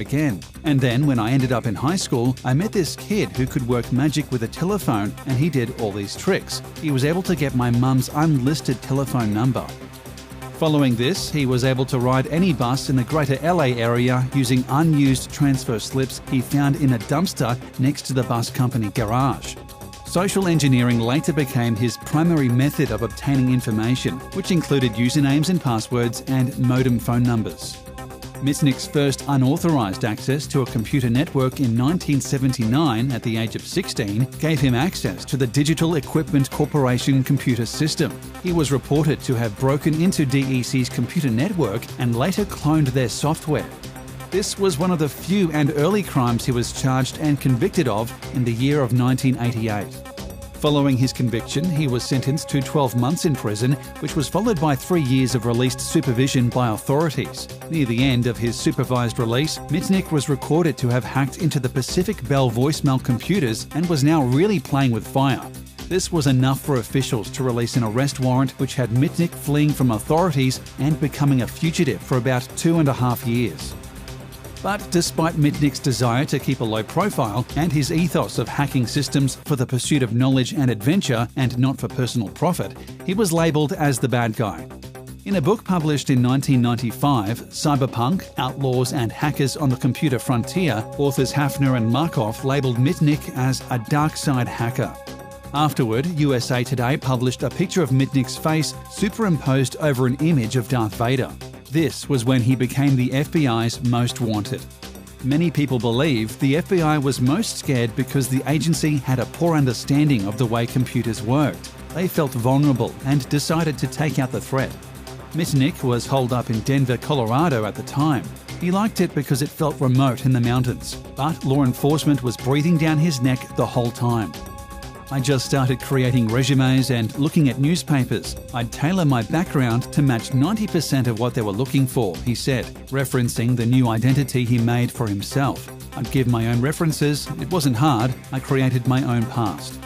again. And then when I ended up in high school, I met this kid who could work magic with a telephone, and he did all these tricks. He was able to get my mum's unlisted telephone number. Following this, he was able to ride any bus in the greater LA area using unused transfer slips he found in a dumpster next to the bus company garage. Social engineering later became his primary method of obtaining information, which included usernames and passwords and modem phone numbers. Mitnick's first unauthorized access to a computer network in 1979 at the age of 16 gave him access to the Digital Equipment Corporation computer system. He was reported to have broken into DEC's computer network and later cloned their software. This was one of the few and early crimes he was charged and convicted of in the year of 1988. Following his conviction, he was sentenced to 12 months in prison, which was followed by 3 years of released supervision by authorities. Near the end of his supervised release, Mitnick was recorded to have hacked into the Pacific Bell voicemail computers and was now really playing with fire. This was enough for officials to release an arrest warrant which had Mitnick fleeing from authorities and becoming a fugitive for about 2.5 years. But despite Mitnick's desire to keep a low profile and his ethos of hacking systems for the pursuit of knowledge and adventure and not for personal profit, he was labelled as the bad guy. In a book published in 1995, Cyberpunk, Outlaws and Hackers on the Computer Frontier, authors Hafner and Markov labelled Mitnick as a dark side hacker. Afterward, USA Today published a picture of Mitnick's face superimposed over an image of Darth Vader. This was when he became the FBI's most wanted. Many people believe the FBI was most scared because the agency had a poor understanding of the way computers worked. They felt vulnerable and decided to take out the threat. Mitnick was holed up in Denver, Colorado at the time. He liked it because it felt remote in the mountains, but law enforcement was breathing down his neck the whole time. I just started creating resumes and looking at newspapers. I'd tailor my background to match 90% of what they were looking for, he said, referencing the new identity he made for himself. I'd give my own references. It wasn't hard. I created my own past.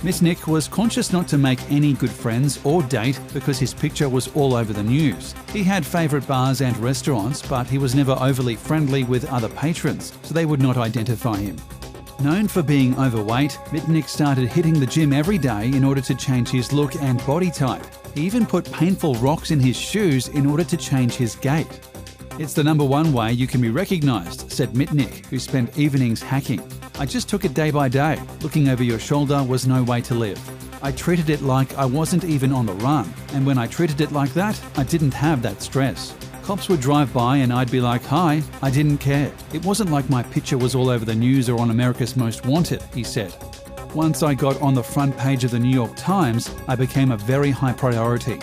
Mitnick was conscious not to make any good friends or date because his picture was all over the news. He had favourite bars and restaurants, but he was never overly friendly with other patrons, so they would not identify him. Known for being overweight, Mitnick started hitting the gym every day in order to change his look and body type. He even put painful rocks in his shoes in order to change his gait. It's the #1 way you can be recognised, said Mitnick, who spent evenings hacking. I just took it day by day. Looking over your shoulder was no way to live. I treated it like I wasn't even on the run, and when I treated it like that, I didn't have that stress. Cops would drive by and I'd be like, "Hi," I didn't care. It wasn't like my picture was all over the news or on America's Most Wanted, he said. Once I got on the front page of the New York Times, I became a very high priority.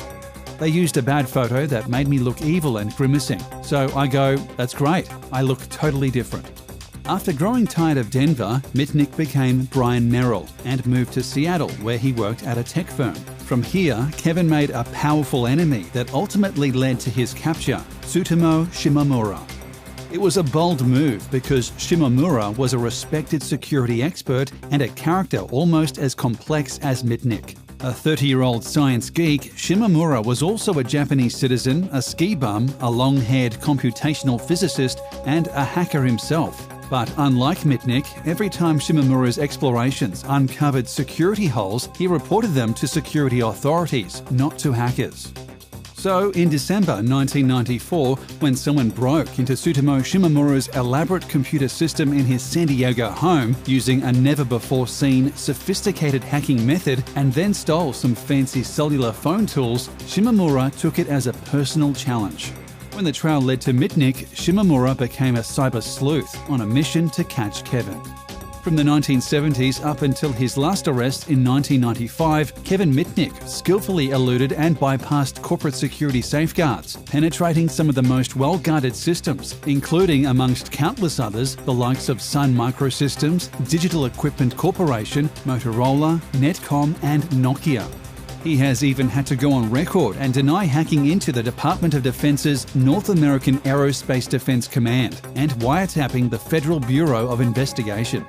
They used a bad photo that made me look evil and grimacing. So I go, that's great, I look totally different. After growing tired of Denver, Mitnick became Brian Merrill and moved to Seattle, where he worked at a tech firm. From here, Kevin made a powerful enemy that ultimately led to his capture, Tsutomu Shimomura. It was a bold move because Shimomura was a respected security expert and a character almost as complex as Mitnick. A 30-year-old science geek, Shimomura was also a Japanese citizen, a ski bum, a long-haired computational physicist, and a hacker himself. But unlike Mitnick, every time Shimomura's explorations uncovered security holes, he reported them to security authorities, not to hackers. So, in December 1994, when someone broke into Tsutomu Shimomura's elaborate computer system in his San Diego home using a never-before-seen, sophisticated hacking method and then stole some fancy cellular phone tools, Shimomura took it as a personal challenge. When the trail led to Mitnick, Shimomura became a cyber sleuth on a mission to catch Kevin. From the 1970s up until his last arrest in 1995, Kevin Mitnick skillfully eluded and bypassed corporate security safeguards, penetrating some of the most well-guarded systems, including, amongst countless others, the likes of Sun Microsystems, Digital Equipment Corporation, Motorola, Netcom, and Nokia. He has even had to go on record and deny hacking into the Department of Defense's North American Aerospace Defense Command and wiretapping the Federal Bureau of Investigation.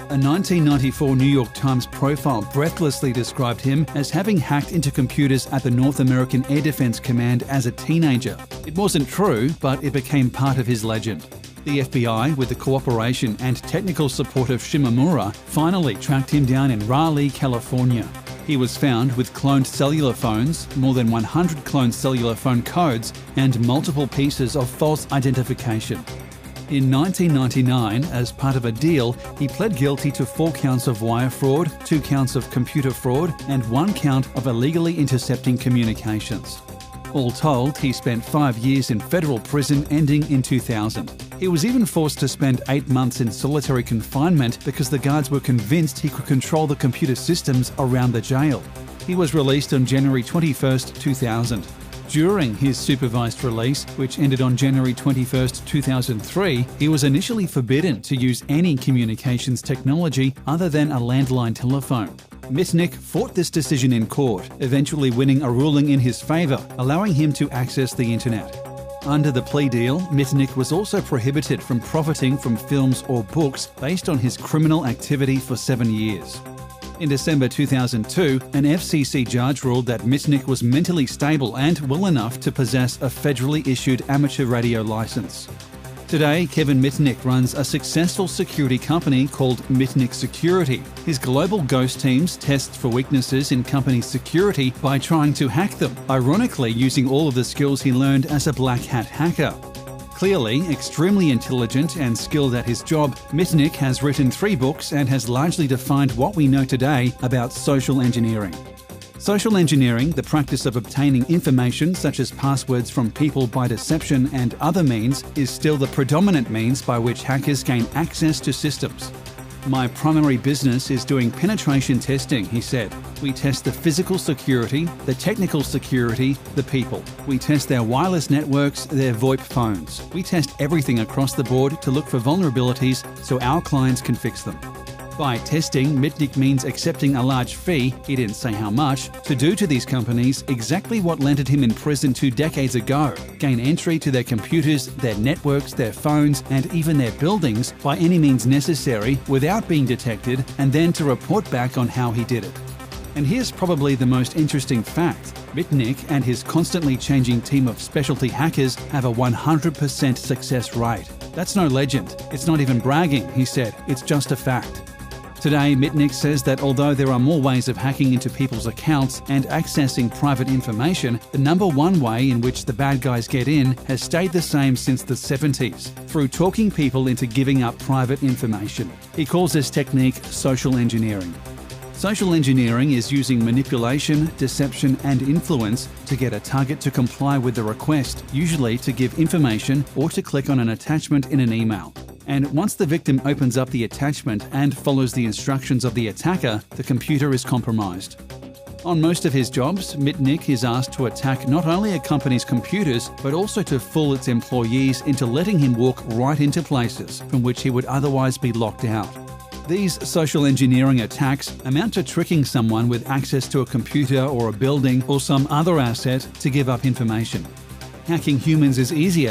A 1994 New York Times profile breathlessly described him as having hacked into computers at the North American Air Defense Command as a teenager. It wasn't true, but it became part of his legend. The FBI, with the cooperation and technical support of Shimomura, finally tracked him down in Raleigh, California. He was found with cloned cellular phones, more than 100 cloned cellular phone codes, and multiple pieces of false identification. In 1999, as part of a deal, he pled guilty to 4 counts of wire fraud, 2 counts of computer fraud, and 1 count of illegally intercepting communications. All told, he spent 5 years in federal prison ending in 2000. He was even forced to spend 8 months in solitary confinement because the guards were convinced he could control the computer systems around the jail. He was released on January 21, 2000. During his supervised release, which ended on January 21, 2003, he was initially forbidden to use any communications technology other than a landline telephone. Mitnick fought this decision in court, eventually winning a ruling in his favour, allowing him to access the internet. Under the plea deal, Mitnick was also prohibited from profiting from films or books based on his criminal activity for 7 years. In December 2002, an FCC judge ruled that Mitnick was mentally stable and well enough to possess a federally issued amateur radio license. Today, Kevin Mitnick runs a successful security company called Mitnick Security. His global ghost teams test for weaknesses in company security by trying to hack them, ironically using all of the skills he learned as a black hat hacker. Clearly, extremely intelligent and skilled at his job, Mitnick has written 3 books and has largely defined what we know today about social engineering. Social engineering, the practice of obtaining information such as passwords from people by deception and other means, is still the predominant means by which hackers gain access to systems. "My primary business is doing penetration testing," he said. "We test the physical security, the technical security, the people. We test their wireless networks, their VoIP phones. We test everything across the board to look for vulnerabilities so our clients can fix them." By testing, Mitnick means accepting a large fee, he didn't say how much, to do to these companies exactly what landed him in prison 2 decades ago: gain entry to their computers, their networks, their phones, and even their buildings by any means necessary without being detected, and then to report back on how he did it. And here's probably the most interesting fact. Mitnick and his constantly changing team of specialty hackers have a 100% success rate. "That's no legend. It's not even bragging," he said. "It's just a fact." Today, Mitnick says that although there are more ways of hacking into people's accounts and accessing private information, the number one way in which the bad guys get in has stayed the same since the 70s, through talking people into giving up private information. He calls this technique social engineering. Social engineering is using manipulation, deception, and influence to get a target to comply with the request, usually to give information or to click on an attachment in an email. And once the victim opens up the attachment and follows the instructions of the attacker, the computer is compromised. On most of his jobs, Mitnick is asked to attack not only a company's computers, but also to fool its employees into letting him walk right into places from which he would otherwise be locked out. These social engineering attacks amount to tricking someone with access to a computer or a building or some other asset to give up information. Hacking humans is easier